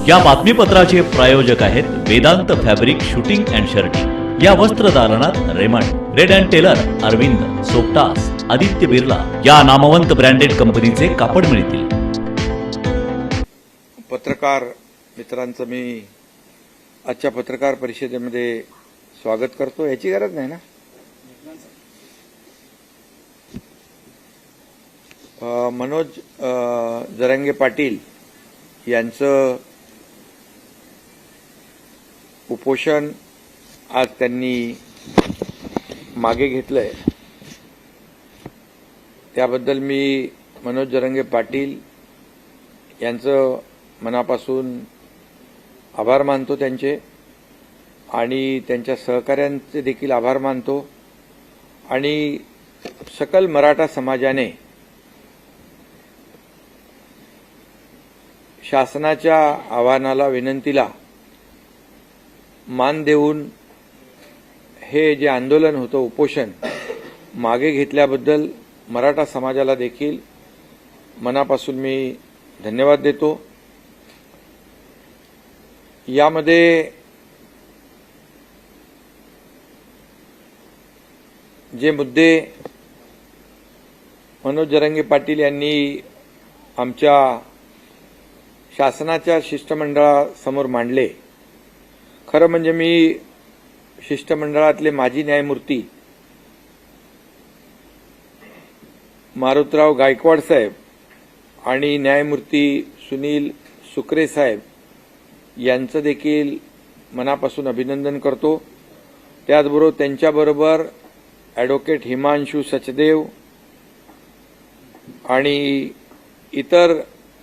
या बातमीपत्राचे प्रायोजक आहेत Vedant fabric suiting and shirting. या वस्त्रदालनात Raymond, Reid and Taylor, Arvind, सोपटास, आदित्य बिर्ला या नामवंत ब्रँडेड कंपनीचे कापड मिळतील। पत्रकार मित्रांचं मी आजच्या पत्रकार परिषदेमध्ये स्वागत करतो। याची गरज नाही ना। मनोज जरांगे पाटील यांचं उपोषण आज त्यांनी मागे घेतलंय, त्याबद्दल मी मनोज जरांगे पाटील यांचं मनापासून आभार मानतो त्यांचे, आणि त्यांच्या सहकाऱ्यांचे देखील आभार मानतो। आणि सकल मराठा समाजाने शासनाच्या आव्हानाला, विनंतीला मान देऊन हे जे आंदोलन होतं, उपोषण मागे घेतल्याबद्दल मराठा समाजाला देखील मनापासून मी धन्यवाद देतो। यामध्ये जे मुद्दे मनोज जरांगे पाटील यांनी आमच्या शासनाच्या शिष्टमंडळासमोर मांडले, खरं म्हणजे मी शिष्टमंडळातले माजी न्यायमूर्ती मारुतराव गायकवाड साहेब आणि न्यायमूर्ती सुनील सुकरे साहेब यांचं देखील मनापासून अभिनंदन करतो। त्याचबरोबर त्यांच्याबरोबर ॲडव्होकेट हिमांशू सचदेव आणि इतर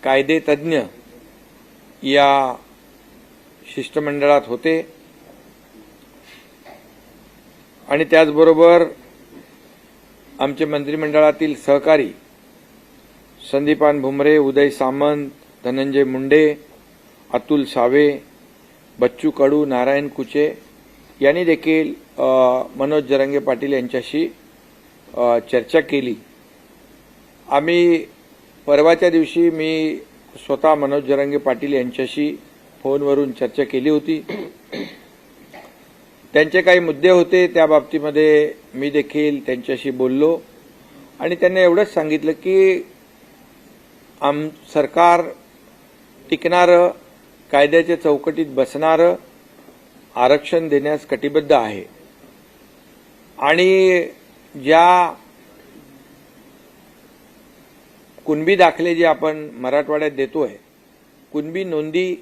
कायदे तज्ज्ञ या शिष्टमंडळात होते, आणि त्याचबरोबर आमचे मंत्रिमंडळातील सहकारी संदीपान भुमरे, उदय सामंत, धनंजय मुंडे, अतुल सावे, बच्चू कडू, नारायण कुचे यांनी देखील मनोज जरांगे पाटील यांच्याशी चर्चा केली। आम्ही परवाच्या दिवशी मी स्वतः मनोज जरांगे पाटील यांच्याशी फोनवरून चर्चा केली होती। त्यांचे काही मुद्दे होते, त्या बाबतीमध्ये मी देखील त्यांच्याशी बोललो, आणि त्यांनी एवढंच सांगितलं की सरकार टिकणारं, कायद्याच्या चौकटीत बसणारं आरक्षण देण्यास कटिबद्ध आहे, आणि ज्या कुणबी दाखले जे आपण मराठवाड्यात देतोय, कुणबी नोंदी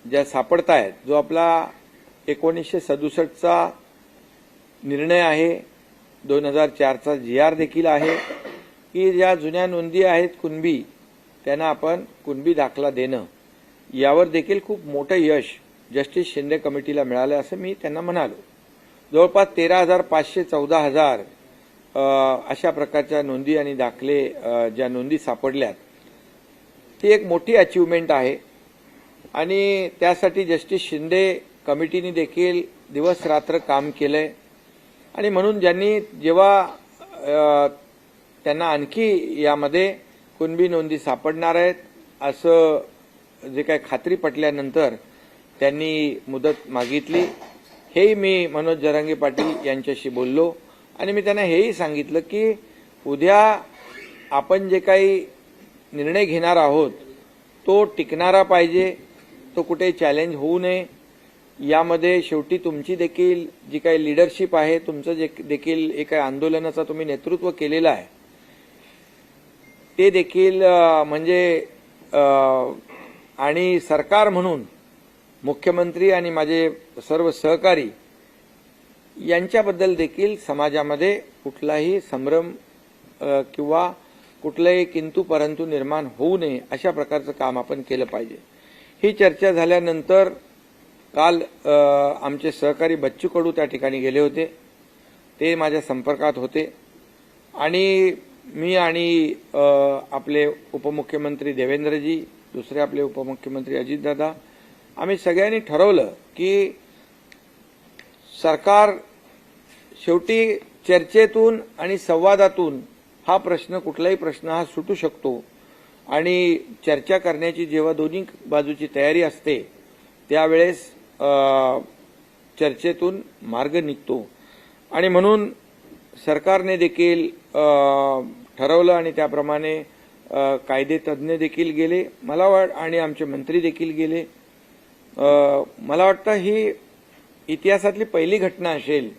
ज्या सापडतायत, जो आपला 1967चा निर्णय आहे, 2004चा GR देखील आहे की ज्या जुन्या नोंदी आहेत कुणबी, त्यांना आपण कुणबी दाखला देणं, यावर देखील खूप मोठं यश जस्टिस शिंदे कमिटीला मिळालं असं मी त्यांना म्हणालो। जवळपास 13,500 14,000 अशा प्रकारच्या नोंदी आणि दाखले ज्या नोंदी सापडल्यात, ती एक मोठी अचीवमेंट आहे, आणि त्यासाठी जस्टिस शिंदे कमिटीने देखील दिवस रात्र काम केलंय। आणि म्हणून ज्यांनी जेव्हा त्यांना आणखी यामध्ये कुणबी नोंदी सापडणार आहेत असं जे काही खात्री पटल्यानंतर त्यांनी मुदत मागितली। हेही मी मनोज जरांगे पाटील यांच्याशी बोललो, आणि मी त्यांना हेही सांगितलं की उद्या आपण जे काही निर्णय घेणार आहोत तो टिकणारा पाहिजे, तो कुठे चॅलेंज होऊ नये। यामध्ये शेवटी तुमची देखील जी काही लीडरशिप आहे, तुमचं जे देखील एक आंदोलनाचं तुम्ही नेतृत्व केलेलं आहे, ते देखील म्हणजे आणि सरकार म्हणून मुख्यमंत्री आणि माझे सर्व सहकारी यांच्याबद्दल देखील समाजामध्ये कुठलाही संभ्रम किंवा कुठलाही किंतु परंतु निर्माण होऊ नये, अशा प्रकारचं काम आपण केलं पाहिजे। ही चर्चा झाल्यानंतर काल आमचे सहकारी बच्चू कडू त्या ठिकाणी गेले होते, ते माझ्या संपर्कात होते, आणि मी आणि आपले उपमुख्यमंत्री देवेंद्रजी, दुसरे आपले उपमुख्यमंत्री अजितदादा, आम्ही सगळ्यांनी ठरवलं की सरकार शेवटी चर्चेतून आणि संवादातून हा प्रश्न, कुठलाही प्रश्न हा सुटू शकतो, आणि चर्चा करण्याची जेव्हा दोन्ही बाजूची तयारी असते त्यावेळेस चर्चेतून मार्ग निघतो आणि म्हणून सरकारने देखील ठरवलं आणि त्याप्रमाणे कायदे तज्ज्ञ देखील गेले आणि आमचे मंत्री देखील गेले. मला वाटतं ही इतिहासातली पहिली घटना असेल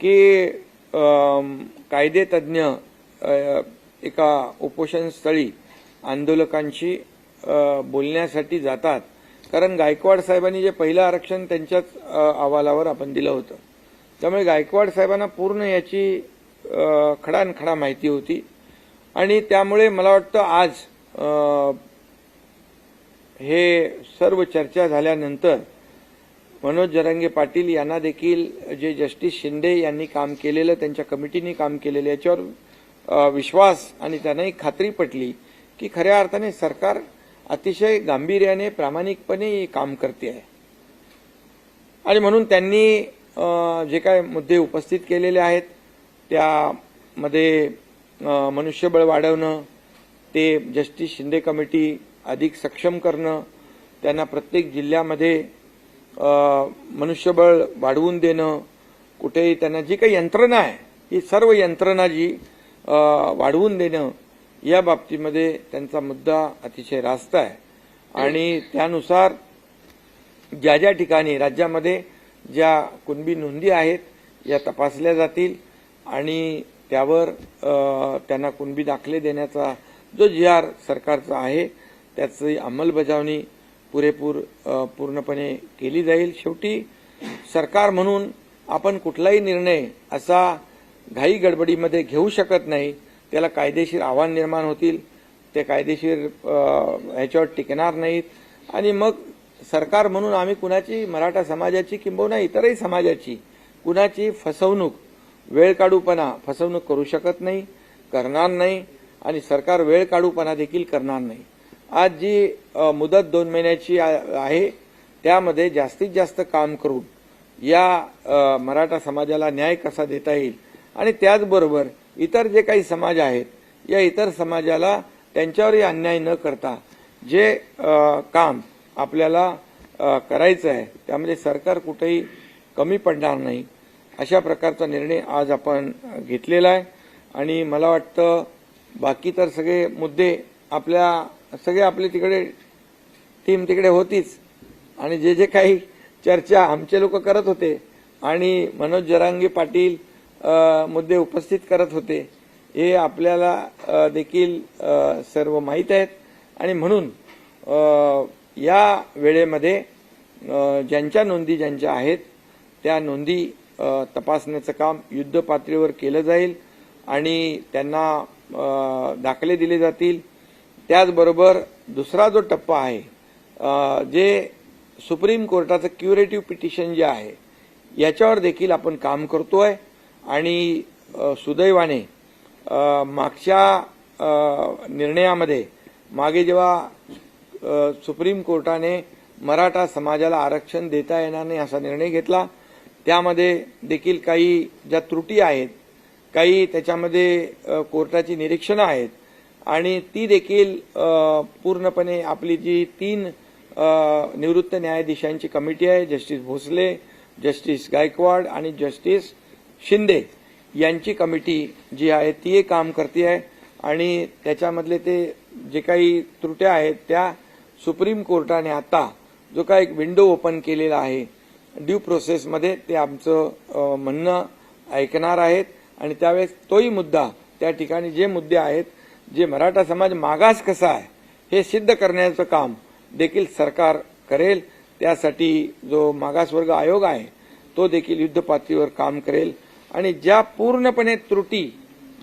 की कायदे तज्ज्ञ एका उपोषणस्थळी आंदोलकांशी बोलण्यासाठी जातात. कारण गायकवाड साहेबांनी जे पहिलं आरक्षण त्यांच्याच अहवालावर आपण दिलं होतं, त्यामुळे गायकवाड साहेबांना पूर्ण याची खडानखडा माहिती होती आणि त्यामुळे मला वाटतं आज हे सर्व चर्चा झाल्यानंतर मनोज जरांगे पाटील यांना देखील जे जस्टिस शिंदे यांनी काम केलेलं, त्यांच्या कमिटीने काम केलेलं, याच्यावर विश्वास आणि त्यांनाही खात्री पटली की खऱ्या अर्थाने सरकार अतिशय गांभीर्याने प्रामाणिकपणे काम करते आहे. आणि म्हणून त्यांनी जे काय मुद्दे उपस्थित केलेले आहेत त्यामध्ये मनुष्यबळ वाढवणं, ते जस्टिस शिंदे कमिटी अधिक सक्षम करणं, त्यांना प्रत्येक जिल्ह्यामध्ये मनुष्यबळ वाढवून देणं, कुठेही त्यांना जी काही यंत्रणा आहे ही सर्व यंत्रणा जी वाढवून देणं, या बाबतीमध्ये त्यांचा मुद्दा अतिशय रास्त आहे. आणि त्यानुसार ज्या ज्या ठिकाणी राज्यामध्ये ज्या कुणबी नोंदी आहेत या तपासल्या जातील आणि त्यावर त्यांना कुणबी दाखले देण्याचा जो GR सरकारचा आहे त्याची अंमलबजावणी पूर्णपणे केली जाईल. शेवटी सरकार म्हणून आपण कुठलाही निर्णय असा घाई गडबडीमध्ये घेऊ शकत नाही. त्याला कायदेशीर आव्हान निर्माण होतील, ते कायदेशीर ह्याच्यावर टिकणार नाहीत आणि मग सरकार म्हणून आम्ही कुणाची, मराठा समाजाची किंबहुना इतरही समाजाची कुणाची फसवणूक करू शकत नाही, करणार नाही आणि सरकार वेळ काढूपणा देखील करणार नाही. आज जी मुदत 2 महिन्याची आहे त्यामध्ये जास्तीत जास्त काम करून या मराठा समाजाला न्याय कसा देता येईल आणि त्याचबरोबर इतर जे काही समाज आहेत या इतर समाजाला त्यांच्यावरही अन्याय न करता जे काम आपल्याला करायचं आहे त्यामध्ये सरकार कुठेही कमी पडणार नाही, अशा प्रकारचा निर्णय आज आपण घेतलेला आहे. आणि मला वाटतं बाकी तर सगळे मुद्दे आपली तिकडे टीम तिकडे होतीच आणि जे जे काही चर्चा आमचे लोक करत होते आणि मनोज जरांगे पाटील मुद्दे उपस्थित करत होते हे आपल्याला देखील सर्व माहीत आहेत. आणि म्हणून या वेळेमध्ये ज्यांच्या नोंदी ज्यांच्या आहेत त्या नोंदी तपासण्याचं काम युद्ध पातळीवर केलं जाईल आणि त्यांना दाखले दिले जातील. त्याचबरोबर दुसरा जो टप्पा आहे जे सुप्रीम कोर्टाचं क्युरेटिव्ह पिटिशन जे आहे याच्यावर देखील आपण काम करतोय आणि सुदैवाने मागच्या निर्णयामध्ये मागे जेव्हा सुप्रीम कोर्टाने मराठा समाजाला आरक्षण देता येणार नाही असा निर्णय घेतला त्यामध्ये देखील काही ज्या त्रुटी आहेत, काही त्याच्यामध्ये कोर्टाची निरीक्षणं आहेत आणि ती देखील पूर्णपणे आपली जी 3 निवृत्त न्यायाधीशांची कमिटी आहे, जस्टिस भोसले, जस्टिस गायकवाड आणि जस्टिस शिंदे यांची कमिटी जी आहे ती काम करते आहे आणि त्याच्यामधले ते जे काही त्रुट्या आहेत त्या सुप्रीम कोर्टाने आता जो काही एक विंडो ओपन केलेला आहे ड्यू प्रोसेसमध्ये ते आमचं म्हणणं ऐकणार आहेत आणि त्यावेळेस तोही मुद्दा त्या ठिकाणी जे मुद्दे आहेत जे मराठा समाज मागास कसा आहे हे सिद्ध करण्याचं काम देखील सरकार करेल. त्यासाठी जो मागासवर्ग आयोग आहे तो देखील युद्ध पातळीवर काम करेल आणि ज्या पूर्णपणे त्रुटी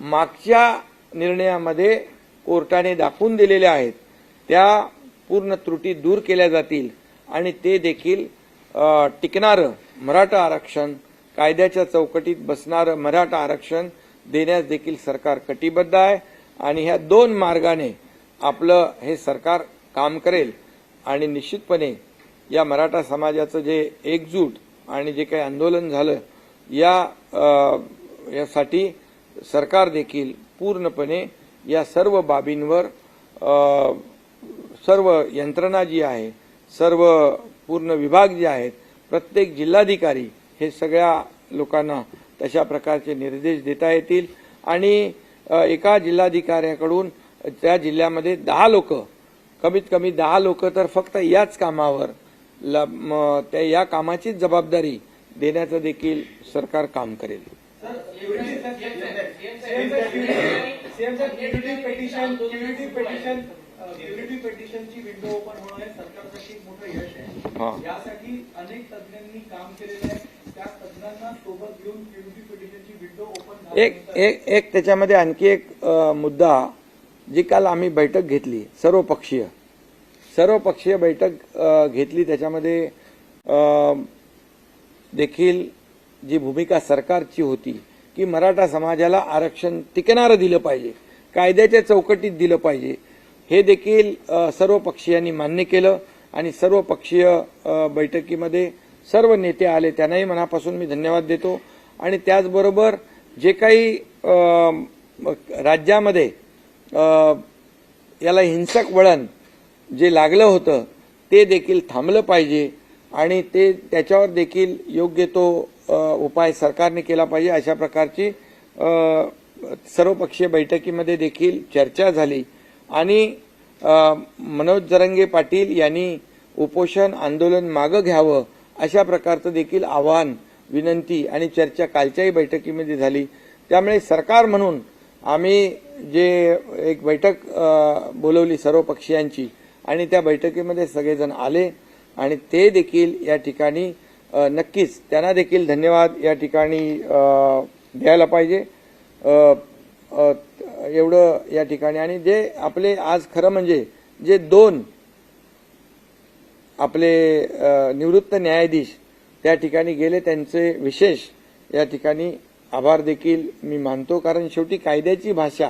मागच्या निर्णयामध्ये कोर्टाने दाखवून दिलेल्या आहेत त्या पूर्ण त्रुटी दूर केल्या जातील आणि ते देखील टिकणारं मराठा आरक्षण, कायद्याच्या चौकटीत बसणारं मराठा आरक्षण देण्यास देखील सरकार कटिबद्ध आहे आणि ह्या 2 मार्गाने आपलं हे सरकार काम करेल आणि निश्चितपणे या मराठा समाजाचं जे एकजूट आणि जे काही आंदोलन झालं यासाठी सरकार देखील पूर्णपणे या सर्व बाबींवर सर्व यंत्रणा जी आहे, सर्व पूर्ण विभाग जे आहेत, प्रत्येक जिल्हाधिकारी हे सगळ्या लोकांना तशा प्रकारचे निर्देश देता येतील आणि एका जिल्हाधिकाऱ्याकडून त्या जिल्ह्यामध्ये 10 लोक, कमीत कमी 10 लोक तर फक्त याच कामावर त्या या कामाची जबाबदारी देण्याचं देखील सरकार काम करेल. पेटिशनची विंडो ओपन होणं हे सरकारसाठी एक मोठं यश आहे. यासाठी अनेक तज्ञांनी काम केलेलं आहे. त्या तज्ञांना सोबत घेऊन क्युरिटी पेटिशनची विंडो ओपन एक त्याच्यामध्ये आणखी एक मुद्दा, जी काल आम्ही बैठक घेतली, सर्वपक्षीय बैठक घेतली, त्याच्यामध्ये देखील जी भूमिका सरकारची होती की मराठा समाजाला आरक्षण टिकणारं दिलं पाहिजे, कायद्याच्या चौकटीत दिलं पाहिजे, हे देखील सर्व पक्षीयांनी मान्य केलं आणि सर्वपक्षीय बैठकीमध्ये सर्व नेते आले, त्यांनाही मनापासून मी धन्यवाद देतो. आणि त्याचबरोबर जे काही राज्यामध्ये याला हिंसक वळण जे लागलं होतं ते देखील थांबलं पाहिजे आणि त्याच्यावर देखील योग्य तो उपाय सरकारने केला पाहिजे, अशा प्रकारची सर्वपक्षीय बैठकीमध्ये देखील चर्चा झाली. आणि मनोज जरांगे पाटील यांनी उपोषण आंदोलन मागं घ्यावं अशा प्रकारचं देखील आवाहन, विनंती आणि चर्चा कालच्याही बैठकीमध्ये झाली. त्यामुळे सरकार म्हणून आम्ही जे एक बैठक बोलवली सर्व पक्षीयांची आणि त्या बैठकीमध्ये सगळेजण आले आणि ते देखील या ठिकाणी नक्कीच त्यांना देखील धन्यवाद या ठिकाणी द्यायला पाहिजे. एवढं या ठिकाणी. आणि जे आपले आज खरं म्हणजे जे 2 आपले निवृत्त न्यायाधीश त्या ठिकाणी गेले, त्यांचे विशेष या ठिकाणी आभार देखील मी मानतो. कारण शेवटी कायद्याची भाषा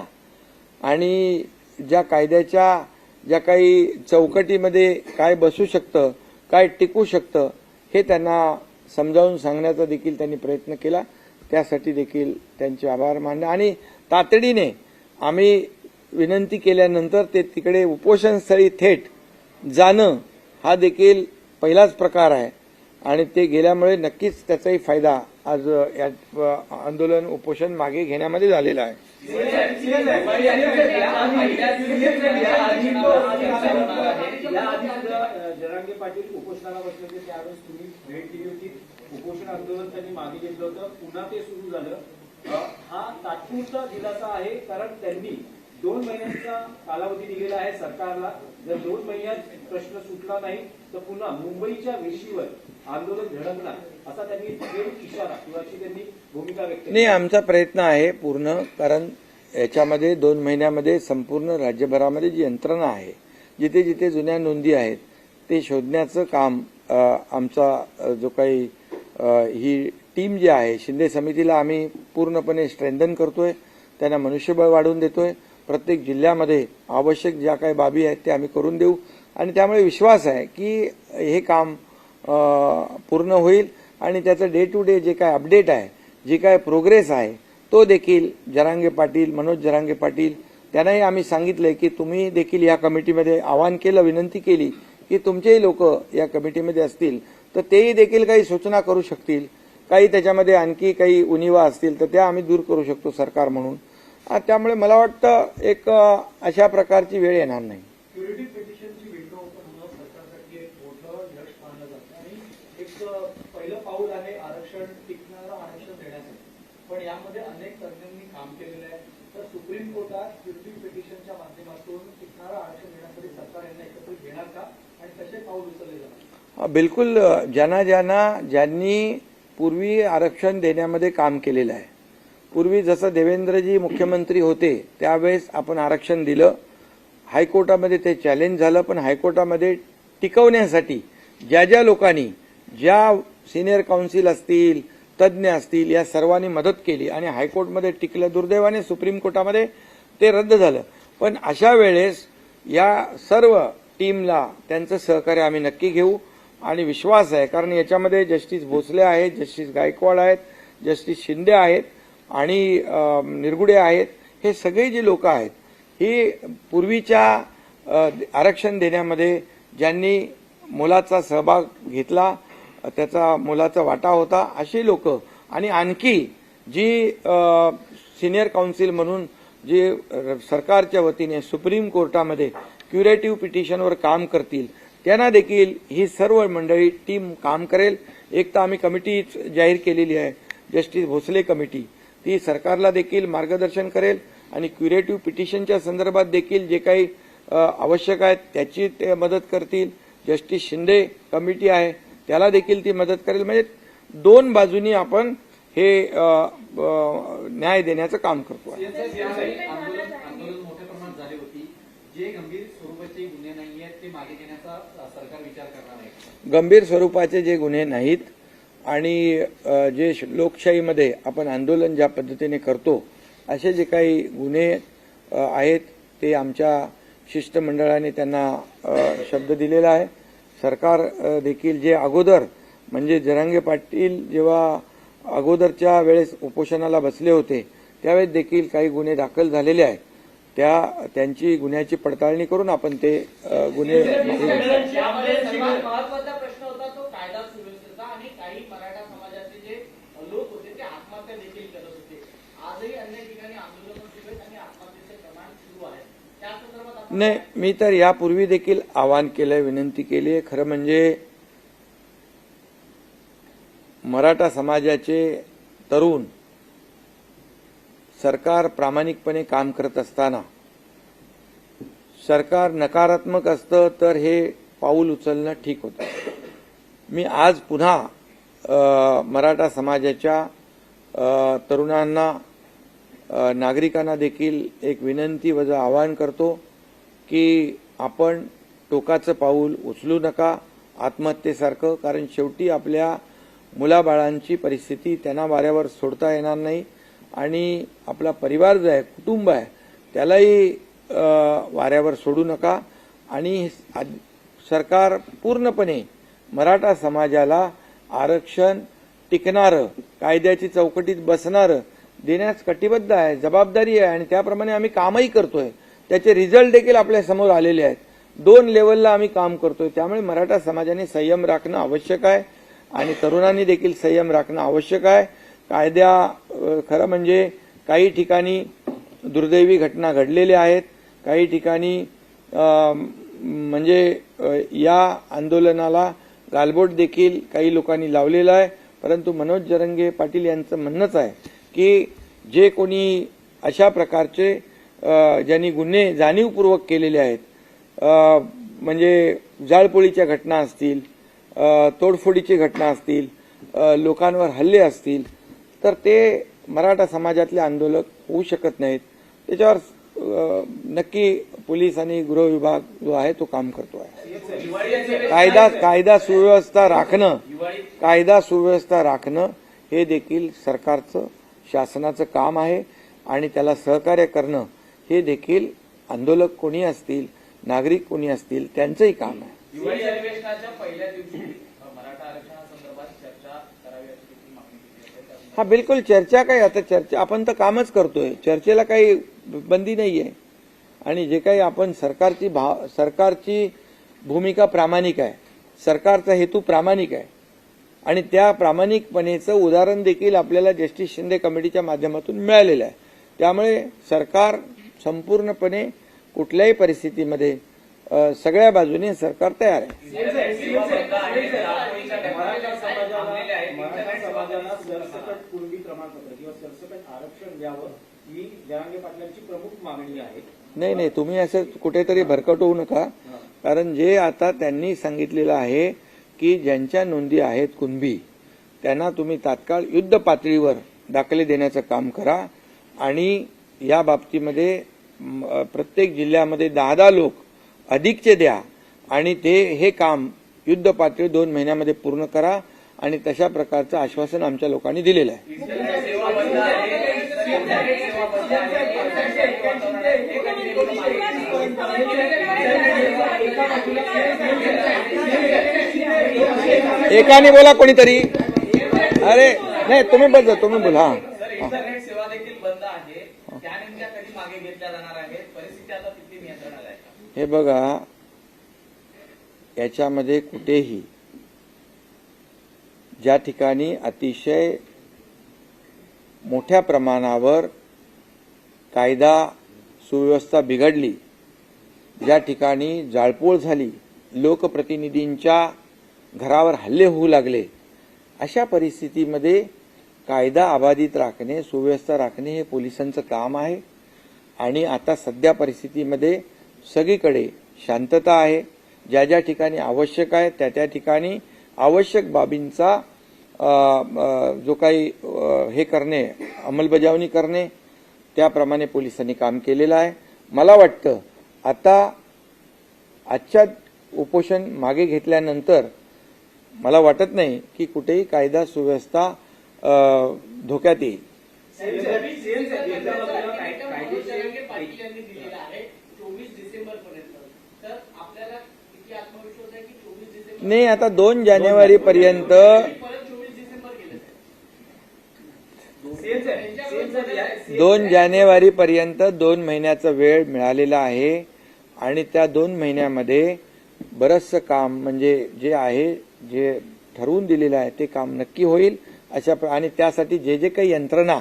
आणि ज्या कायद्याच्या ज्या काही चौकटीमध्ये काय बसू शकतं, काय टिकू शकतं, हे त्यांना समजावून सांगण्याचा देखील त्यांनी प्रयत्न केला. त्यासाठी देखील त्यांचे आभार मानले. आणि तातडीने आम्ही विनंती केल्यानंतर ते तिकडे उपोषणस्थळी थेट जाणं हा देखील पहिलाच प्रकार आहे आणि ते गेल्यामुळे नक्कीच त्याचाही फायदा आज या आंदोलन उपोषण मागे घेण्यामध्ये झालेला आहे. जरांगे पाटील उपोषणाला बसले होते, त्यावेळेस तुम्ही भेट दिली होती. उपोषण आंदोलन त्यांनी मागे घेतलं होतं, पुन्हा ते सुरू झालं. हा तात्पुरता दिलासा आहे, कारण त्यांनी 2 महिन्यांचा कालावधी दिलेला आहे सरकारला. जर 2 महिन्यात प्रश्न सुटला नाही तर पुन्हा मुंबईच्या वेशीवर आंदोलन झळकणार, असा त्यांनी थेट इशारा किंवा अशी त्यांनी भूमिका व्यक्त केली. नाही, आमचा प्रयत्न आहे पूर्ण, कारण याच्यामध्ये 2 महिन्यामध्ये संपूर्ण राज्यभरामध्ये जी यंत्रणा आहे, जिथे जिथे जुन्या नोंदी आहेत ते शोधण्याचं काम आमचा जो काही ही टीम जी आहे शिंदे समितीला आम्ही पूर्णपणे स्ट्रेंथन करतोय, त्यांना मनुष्यबळ वाढवून देतोय. प्रत्येक जिल्ह्यामध्ये आवश्यक ज्या काही बाबी आहेत ते आम्ही करून देऊ आणि त्यामुळे विश्वास आहे की हे काम पूर्ण होईल आणि त्याचं डे टू डे जे काय अपडेट आहे, जी काय प्रोग्रेस आहे, तो देखील जरांगे पाटील, मनोज जरांगे पाटील त्यांनाही आम्ही सांगितलंय की तुम्ही देखील या कमिटीमध्ये आवाहन केलं, विनंती केली की तुमचेही लोक या कमिटीमध्ये असतील तर तेही देखील काही सूचना करू शकतील, काही त्याच्यामध्ये आणखी काही उणिवा असतील तर त्या आम्ही दूर करू शकतो सरकार म्हणून. त्यामुळे मला वाटतं एक अशा प्रकारची वेळ येणार नाही. क्युरिटी पिटिशनची विंडो ओपन होणं सरकारसाठी एक मोठं यश मानलं जातं आणि एक पहिलं पाऊल आहे आरक्षण, टिकणारं आरक्षण देण्यासाठी. पण यामध्ये अनेक तज्ञांनी काम केलेलं आहे. तर सुप्रीम कोर्टात क्युरिटी पिटिशनच्या माध्यमातून टिकणारं आरक्षण देण्यासाठी सरकार यांना एकत्र घेणार का आणि कसे पाऊल उचलले जाणार? बिलकुल. ज्यांनी पूर्वी आरक्षण देण्यामध्ये काम केलेलं आहे, पूर्वी जसं देवेंद्रजी मुख्यमंत्री होते त्यावेळेस आपण आरक्षण दिलं, हायकोर्टामध्ये ते चॅलेंज झालं, पण हायकोर्टामध्ये टिकवण्यासाठी ज्या लोकांनी, ज्या सिनियर काउन्सिल असतील, तज्ज्ञ असतील, या सर्वांनी मदत केली आणि हायकोर्टमध्ये टिकलं. दुर्दैवाने सुप्रीम कोर्टामध्ये ते रद्द झालं. पण अशा वेळेस या सर्व टीमला त्यांचं सहकार्य आम्ही नक्की घेऊ आणि विश्वास आहे, कारण याच्यामध्ये जस्टिस भोसले आहेत, जस्टिस गायकवाड आहेत, जस्टिस शिंदे आहेत आणि निरगुडे आहेत. हे सगळे जे लोक आहेत ही पूर्वीच्या आरक्षण देण्यामध्ये ज्यांनी मोलाचा सहभाग घेतला, त्याचा मोलाचा वाटा होता, अशी लोक आणि आणखी जी सिनियर काउन्सिल म्हणून जे सरकारच्या वतीने सुप्रीम कोर्टामध्ये क्युरेटिव्ह पिटिशनवर काम करतील, त्यांना देखील ही सर्व मंडळी टीम काम करेल. एक तर आम्ही कमिटी जाहीर केलेली आहे, जस्टिस भोसले कमिटी, ती सरकारला देखील मार्गदर्शन करेल आणि क्युरेटिव्ह पिटिशनच्या संदर्भात देखील जे काही आवश्यक आहे त्याची ते मदत करतील. जस्टिस शिंदे कमिटी आहे, त्याला देखील ती मदत करेल. म्हणजे दोन बाजूनी आपण हे न्याय देण्याचं काम करतो आहे. आंदोलन मोठ्या प्रमाणात झाली होती. जे गंभीर स्वरूपाचे गुन्हे नाही आहेत ते मागे घेण्याचा सरकार विचार करणार आहे. गंभीर स्वरूपाचे जे गुन्हे नाहीत आणि जे लोकशाहीमध्ये आपण आंदोलन ज्या पद्धतीने करतो असे जे काही गुन्हे आहेत ते आमच्या शिष्टमंडळाने त्यांना शब्द दिलेला आहे. सरकार देखील जे अगोदर म्हणजे जरांगे पाटील जेव्हा अगोदरच्या वेळेस उपोषणाला बसले होते त्यावेळेस देखील काही गुन्हे दाखल झालेले आहेत, त्यांची गुन्ह्याची पडताळणी करून आपण ते गुन्हे. महत्वाचा प्रश्न होता तो कायदा सुव्यवस्थेचा आणि काही मराठा समाजाचे जे लोक होते ते आत्महत्या देखील करत होते. आजही अनेक ठिकाणी आंदोलन सुरू आहेत आणि आत्महत्येचे प्रमाण सुरू आहे. त्या संदर्भात नाही, मी तर यापूर्वी देखील आवाहन केलंय, विनंती केली आहे. खरं म्हणजे मराठा समाजाचे तरुण सरकार प्रामाणिकपणे काम करत असताना सरकार नकारात्मक असतं तर हे पाऊल उचलणं ठीक होतं. मी आज पुन्हा मराठा समाजाच्या तरुणांना, नागरिकांना देखील एक विनंती व आवाहन करतो की आपण टोकाचं पाऊल उचलू नका आत्महत्येसारखं. कारण शेवटी आपल्या मुलाबाळांची परिस्थिती त्यांना वाऱ्यावर सोडता येणार नाही आणि आपला परिवार जो आहे, कुटुंब आहे, त्यालाही वाऱ्यावर सोडू नका. आणि सरकार पूर्णपणे मराठा समाजाला आरक्षण टिकणारं, कायद्याची चौकटीत बसणारं देण्यास कटिबद्ध आहे, जबाबदारी आहे आणि त्याप्रमाणे आम्ही कामही करतोय. त्याचे रिझल्ट देखील आपल्या समोर आलेले आहेत. 2 लेवलला आम्ही काम करतोय. त्यामुळे मराठा समाजाने संयम राखणं आवश्यक आहे आणि तरुणांनी देखील संयम राखणं आवश्यक आहे. खरं म्हणजे काही ठिकाणी दुर्दैवी घटना घडलेल्या आहेत, काही ठिकाणी म्हणजे या आंदोलनाला गालबोट देखील काही लोकांनी लावलेला आहे. परंतु मनोज जरांगे पाटील यांचं म्हणणंच आहे की जे कोणी अशा प्रकारचे ज्यांनी गुन्हे जाणीवपूर्वक केलेले आहेत, म्हणजे जाळपोळीच्या घटना असतील, तोडफोडीची घटना असतील, लोकांवर हल्ले असतील, तर ते मराठा समाजातले आंदोलक होऊ शकत नाहीत. त्याच्यावर नक्की पोलीस आणि गृह विभाग जो आहे तो काम करतो आहे. कायदा सुव्यवस्था राखणं हे देखील सरकारचं, शासनाचं काम आहे आणि त्याला सहकार्य करणं हे देखील आंदोलक कोणी असतील, नागरिक कोणी असतील, त्यांचंही काम आहे. दिवाळी अधिवेशनाच्या पहिल्या दिवशी मराठा आरक्षणासंदर्भात चर्चा करावी अशी मागणी केली आहे. हा, बिलकुल चर्चा काय, आता चर्चा आपण तर कामच करतोय, चर्चेला काही बंदी नाहीये. आणि जे काही आपण सरकारची भूमिका प्रामाणिक आहे, सरकारचा हेतू प्रामाणिक आहे आणि त्या प्रामाणिकपणेचं उदाहरण देखील आपल्याला जस्टिस शिंदे कमिटीच्या माध्यमातून मिळालेलं आहे. त्यामुळे सरकार संपूर्णपणे कुठल्याही परिस्थितीमध्ये सगळ्या बाजूने सरकार तयार आहे. मराठा समाजाला सरसकट कुणबी प्रमाणपत्र किंवा सरसकट आरक्षण द्यावं ही जरांगे पाटलांची प्रमुख मागणी आहे. नाही, तुम्ही असं कुठेतरी भरकट होऊ नका. कारण जे आता त्यांनी सांगितलेलं आहे की ज्यांच्या नोंदी आहेत कुणबी, त्यांना तुम्ही तात्काळ युद्ध पातळीवर दाखले देण्याचं काम करा आणि या बाबतीमध्ये प्रत्येक जिल्ह्यामध्ये 10 लोक अधिकचे द्या आणि हे काम युद्ध पातळी 2 महिन्यामध्ये पूर्ण करा आणि तशा प्रकारचं आश्वासन आमच्या लोकांनी दिलेलं आहे. एकाने बोला कोणीतरी. अरे नाही, तुम्ही बोला. इंटरनेट सेवा देखील बंद आहे, त्या नेमक्या कधी मागे घेतल्या जाणार आहेत, परिस्थिती आता किती नियंत्रणात आहे? हे बघा, याच्यामध्ये कुठेही ज्या ठिकाणी अतिशय मोठ्या प्रमाणावर कायदा सुव्यवस्था बिघडली, ज्या ठिकाणी जाळपोळ झाली, लोकप्रतिनिधींच्या घरावर हल्ले होऊ लागले, अशा परिस्थितीमध्ये कायदा अबाधित राखणे, सुव्यवस्था राखणे हे पोलिसांचं काम आहे. आणि आता सध्या परिस्थितीमध्ये सगळीकडे शांतता आहे. ज्या ज्या ठिकाणी आवश्यक आहे त्या त्या ठिकाणी आवश्यक बाबींचा जो काही हे करणे, अंमलबजावणी करणे, त्याप्रमाणे पोलिसांनी काम केलेलं आहे. मला वाटतं आता आजच्या उपोषण मागे घेतल्यानंतर मला वाटत नाही की कुठेही कायदा सुव्यवस्था धोक्यात येईल. पाटील यांनी दिलेला आहे 24 डिसेंबर पर्यंत. तर आपल्याला किती आत्मविश्वास आहे की 24 डिसेंबर नाही, आता 2 जानेवारी पर्यंत परत 24 डिसेंबर केलं? 2 जानेवारी पर्यंत 2 महिन्याचा वेळ मिळालेला आहे. आणि त्या 2 महिन्यामध्ये बरंचसं काम म्हणजे जे आहे, जे ठरवून दिलेलं आहे ते काम नक्की होईल. आणि त्यासाठी जे जे काही यंत्रणा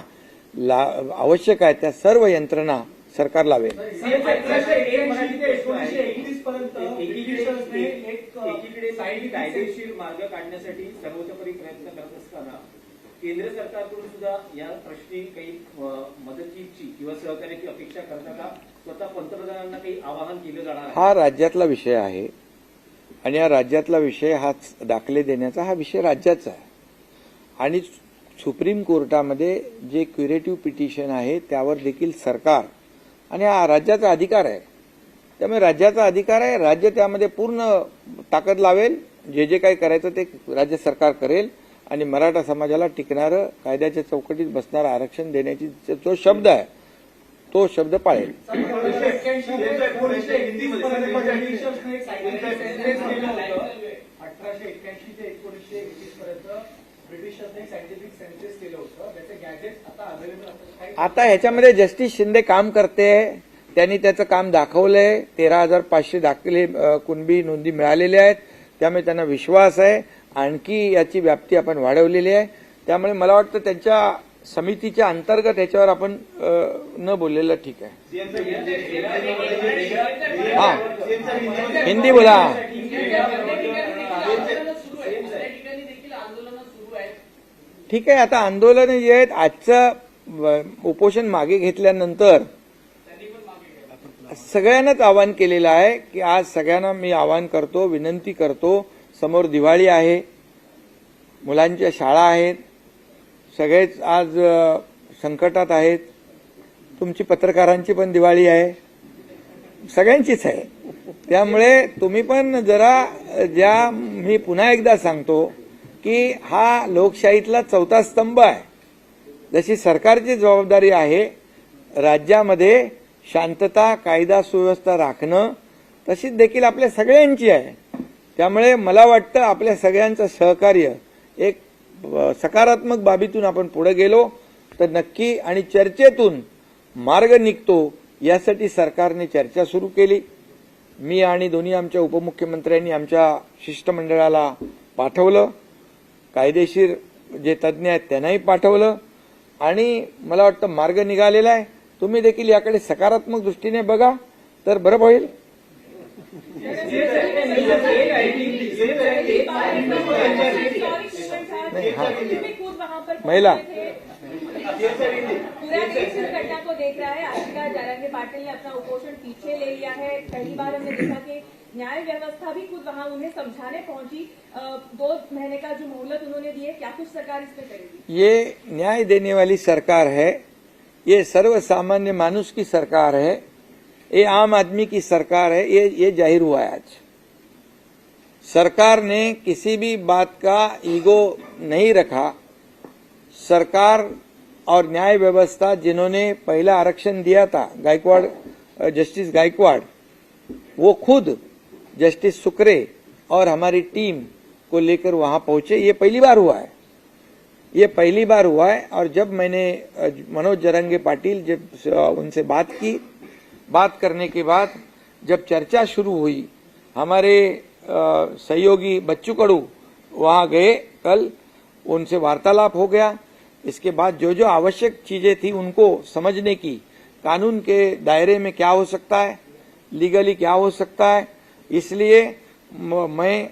आवश्यक आहे त्या सर्व यंत्रणा सरकार लावेल. एकीकडे कायदेशीर मार्ग काढण्यासाठी सर्वतोपरी प्रयत्न करत असताना केंद्र सरकारकडून सुद्धा या प्रश्नी काही मदतीची किंवा सहकार्याची अपेक्षा करता का? स्वतः पंतप्रधानांना काही आवाहन केलं जाणार आहे? हा राज्यातला विषय आहे आणि या राज्यातला विषय हा दाखले देण्याचा हा विषय राज्याचा आहे. आणि सुप्रीम कोर्टामध्ये जे क्युरेटिव्ह पिटिशन आहे त्यावर देखील सरकार आणि हा राज्याचा अधिकार आहे. त्यामुळे राज्याचा अधिकार आहे, राज्य त्यामध्ये पूर्ण ताकद लावेल. जे जे काही करायचं ते राज्य सरकार करेल. आणि मराठा समाजाला टिकणारं, कायद्याच्या चौकटीत बसणारं आरक्षण देण्याची जो शब्द आहे तो शब्द पाळेल. 1881 ते 1921 पर्यंत ब्रिटिशांनी सायंटिफिक सेन्सस केलं होतं. त्याचे गॅजेट्स आता अवेलेबल असतात. आता ह्याच्यामध्ये जस्टिस शिंदे काम करते. त्यांनी त्याचं काम दाखवलंय. 13,500 दाखले कुणबी नोंदी मिळालेल्या आहेत. त्यामुळे त्यांना विश्वास आहे. आणखी याची व्याप्ती आपण वाढवलेली आहे. त्यामुळे मला वाटतं त्यांच्या समितीच्या अंतर्गत याच्यावर आपण न बोललेलं ठीक आहे. हा, हिंदी बोला. ठीक आहे, आता आंदोलन जे आहेत, आजचं उपोषण मागे घेतल्यानंतर सगळ्यांनाच आवाहन केलेलं आहे की आज सगळ्यांना मी आवाहन करतो, विनंती करतो. समोर दिवाळी आहे, मुलांच्या शाळा आहेत, सगळेच आज संकटात आहेत. तुमची पत्रकारांची पण दिवाळी आहे, सगळ्यांचीच आहे. त्यामुळे तुम्ही पण जरा मी पुन्हा एकदा सांगतो की हा लोकशाहीतला 4था स्तंभ आहे. जशी सरकारची जबाबदारी आहे राज्यामध्ये शांतता, कायदा सुव्यवस्था राखणं, तशीच देखील आपल्या सगळ्यांची आहे. त्यामुळे मला वाटतं आपल्या सगळ्यांचं सहकार्य एक सकारात्मक बाबीतून आपण पुढे गेलो तर नक्की आणि चर्चेतून मार्ग निघतो. यासाठी सरकारने चर्चा सुरू केली. मी आणि दोन्ही आमच्या उपमुख्यमंत्र्यांनी आमच्या शिष्टमंडळाला पाठवलं. कायदेशीर जे तज्ज्ञ आहेत त्यांनाही पाठवलं. आणि मला वाटतं मार्ग निघालेला आहे. तुम्ही देखील याकडे सकारात्मक दृष्टीने बघा तर बरं होईल. महिला पूरा देश इस घटना को देख रहा है. आज जरंगे पाटिल ने अपना उपोषण पीछे ले लिया है. पहली बार हमने देखा कि न्याय व्यवस्था भी खुद वहां उन्हें समझाने पहुंची. 2 महीने का जो मोहलत उन्होंने दी है, क्या कुछ सरकार इस पे करेगी? ये न्याय देने वाली सरकार है. ये सर्वसामान्य मानुष की सरकार है. ये आम आदमी की सरकार है. ये जाहिर हुआ है आज. सरकार ने किसी भी बात का ईगो नहीं रखा. सरकार और न्याय व्यवस्था जिन्होंने पहला आरक्षण दिया था, गायकवाड़, जस्टिस गायकवाड़, वो खुद जस्टिस सुक्रे और हमारी टीम को लेकर वहां पहुंचे. ये पहली बार हुआ है. ये पहली बार हुआ है. और जब मैंने मनोज जरंगे पाटिल जब उनसे बात की, बात करने के बाद जब चर्चा शुरू हुई, हमारे सहयोगी बच्चू कडू वहां गए कल, उनसे वार्तालाप हो गया। इसके बाद जो जो आवश्यक चीजें थी उनको समझने की, कानून के दायरे में क्या हो सकता है, लीगली क्या हो सकता है, इसलिए मैं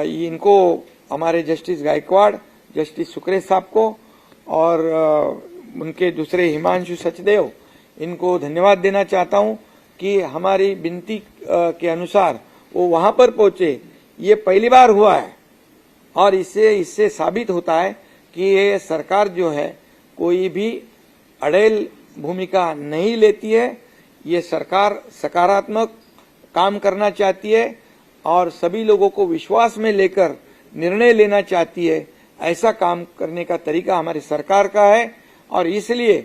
इनको, हमारे जस्टिस गायकवाड़, जस्टिस सुक्रे साहब को और उनके दूसरे हिमांशु सचदेव, इनको धन्यवाद देना चाहता हूं कि हमारी विनती के अनुसार वो वहां पर पहुंचे। ये पहली बार हुआ है और इससे साबित होता है कि ये सरकार जो है कोई भी अड़ेल भूमिका नहीं लेती है। ये सरकार सकारात्मक काम करना चाहती है और सभी लोगों को विश्वास में लेकर निर्णय लेना चाहती है। ऐसा काम करने का तरीका हमारी सरकार का है और इसलिए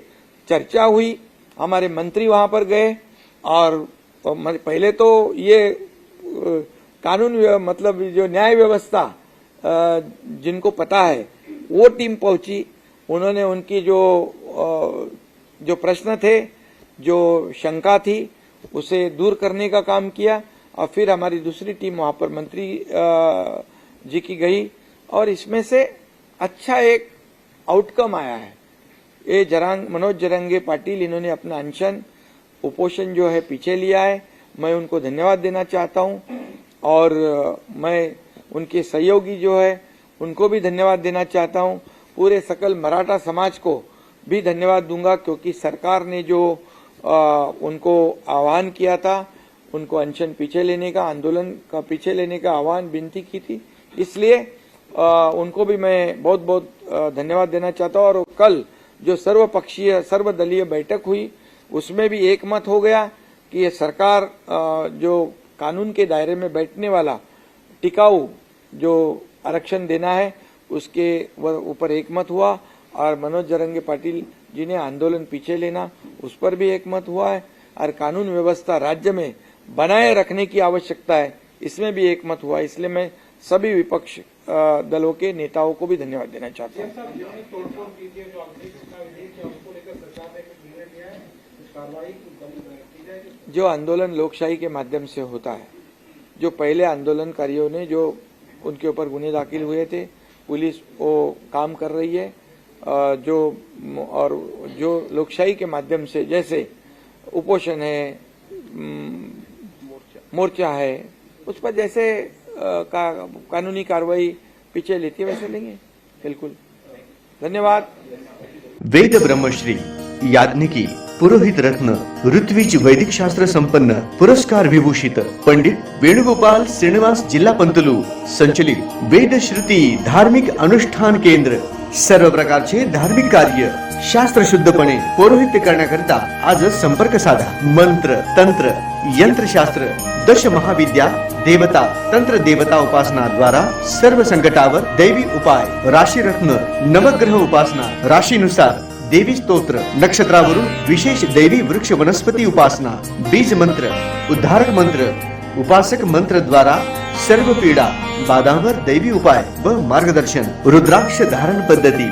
चर्चा हुई, हमारे मंत्री वहां पर गए और पहले तो ये कानून मतलब जो न्याय व्यवस्था जिनको पता है वो टीम पहुंची, उन्होंने उनकी जो प्रश्न थे, जो शंका थी, उसे दूर करने का काम किया और फिर हमारी दूसरी टीम वहां पर मंत्री जी की गई और इसमें से अच्छा एक आउटकम आया है। ये मनोज जरंगे पाटिल, इन्होंने अपना अनशन उपोषण जो है पीछे लिया है, मैं उनको धन्यवाद देना चाहता हूं और मैं उनके सहयोगी जो है उनको भी धन्यवाद देना चाहता हूं। पूरे सकल मराठा समाज को भी धन्यवाद दूंगा क्योंकि सरकार ने जो उनको आह्वान किया था, उनको अनशन पीछे लेने का, आंदोलन का पीछे लेने का आह्वान विनती की थी, इसलिए उनको भी मैं बहुत बहुत धन्यवाद देना चाहता हूं। और कल जो सर्वपक्षीय सर्वदलीय बैठक हुई उसमें भी एक मत हो गया कि ये सरकार जो कानून के दायरे में बैठने वाला टिकाऊ जो आरक्षण देना है उसके ऊपर एक मत हुआ और मनोज जरंगे पाटिल जी ने आंदोलन पीछे लेना उस पर भी एक मत हुआ है और कानून व्यवस्था राज्य में बनाए रखने की आवश्यकता है, इसमें भी एक मत हुआ। इसलिए मैं सभी विपक्ष दलों के नेताओं को भी धन्यवाद देना चाहता हूँ। जो आंदोलन लोकशाही के माध्यम से होता है, जो पहले आंदोलनकारियों ने जो उनके ऊपर गुने दाखिल हुए थे, पुलिस वो काम कर रही है जो लोकशाही के माध्यम से, जैसे उपोषण है, मोर्चा है, उस पर जैसे कानूनी कार्रवाई पीछे लेती है वैसे लेंगे। बिल्कुल, धन्यवाद। वेद ब्रह्मश्री याज्ञिकी पुरोहित रत्न ऋत्विज वैदिक शास्त्र संपन्न पुरस्कार विभूषित पंडित वेणुगोपाल श्रीनिवास जिल्हा पंतलू संचलित वेद श्रुती धार्मिक अनुष्ठान केंद्र सर्व प्रकारचे धार्मिक कार्य शास्त्र शुद्धपणे पौरोहित्य करण्याकरिता आज संपर्क साधा। मंत्र तंत्र यंत्रशास्त्र दश महाविद्या देवता तंत्र देवता उपासना द्वारा सर्व संकटावर दैवी उपाय, राशी रत्न नवग्रह उपासना, राशीनुसार देवी स्तोत्र, नक्षत्रावरून विशेष दैवी वृक्ष वनस्पती उपासना, बीज मंत्र, उद्धारक मंत्र, उपासक मंत्र द्वारा सर्व पीडा बाधांवर दैवी उपाय व मार्गदर्शन, रुद्राक्ष धारण पद्धती,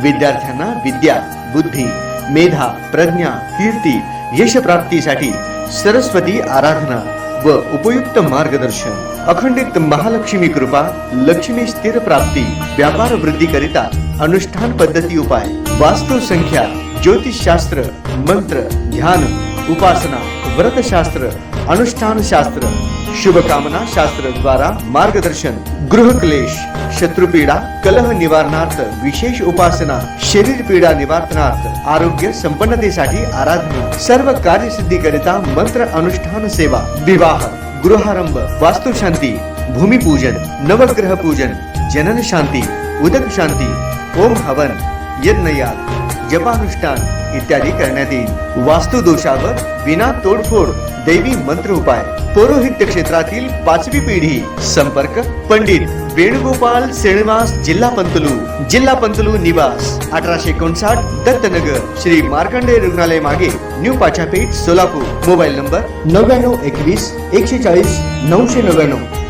विद्यार्थ्यांना विद्या बुद्धी मेधा प्रज्ञा कीर्ती यश प्राप्तीसाठी सरस्वती आराधना व उपयुक्त मार्गदर्शन, अखंडित महालक्ष्मी कृपा, लक्ष्मी स्थिर प्राप्ती, व्यापार वृद्धि करिता अनुष्ठान पद्धती उपाय, वास्तु संख्या, ज्योतिष शास्त्र, मंत्र ध्यान उपासना, व्रत शास्त्र, अनुष्ठान शास्त्र, शुभ कामना शास्त्र द्वारा मार्गदर्शन, गृह क्लेश, शत्रु पीडा, कलह निवारणार्थ विशेष उपासना, शरीर पीडा निवारणार्थ आरोग्य संपन्नतेसाठी आराधना, सर्व कार्य सिद्धी करिता मंत्र अनुष्ठान सेवा, विवाह, गृहारंभ, वास्तु शांती, भूमी पूजन, नवग्रह पूजन, जनन शांती, उदक शांती, ओम हवन, यज्ञयाग, जपानुष्ठान इत्यादी करण्यात येईल। वास्तु दोषावर विना तोडफोड दैवी मंत्र उपाय, पौरोहित्य क्षेत्रातील 5वी पिढी। संपर्क पंडित वेणुगोपाल श्रीनिवास जिल्हा पंतलू निवास 1859 दत्तनगर, श्री मार्कंडेय रुग्णालय मागे new Pachapeth Solapur. Mobile number 9921 140 999।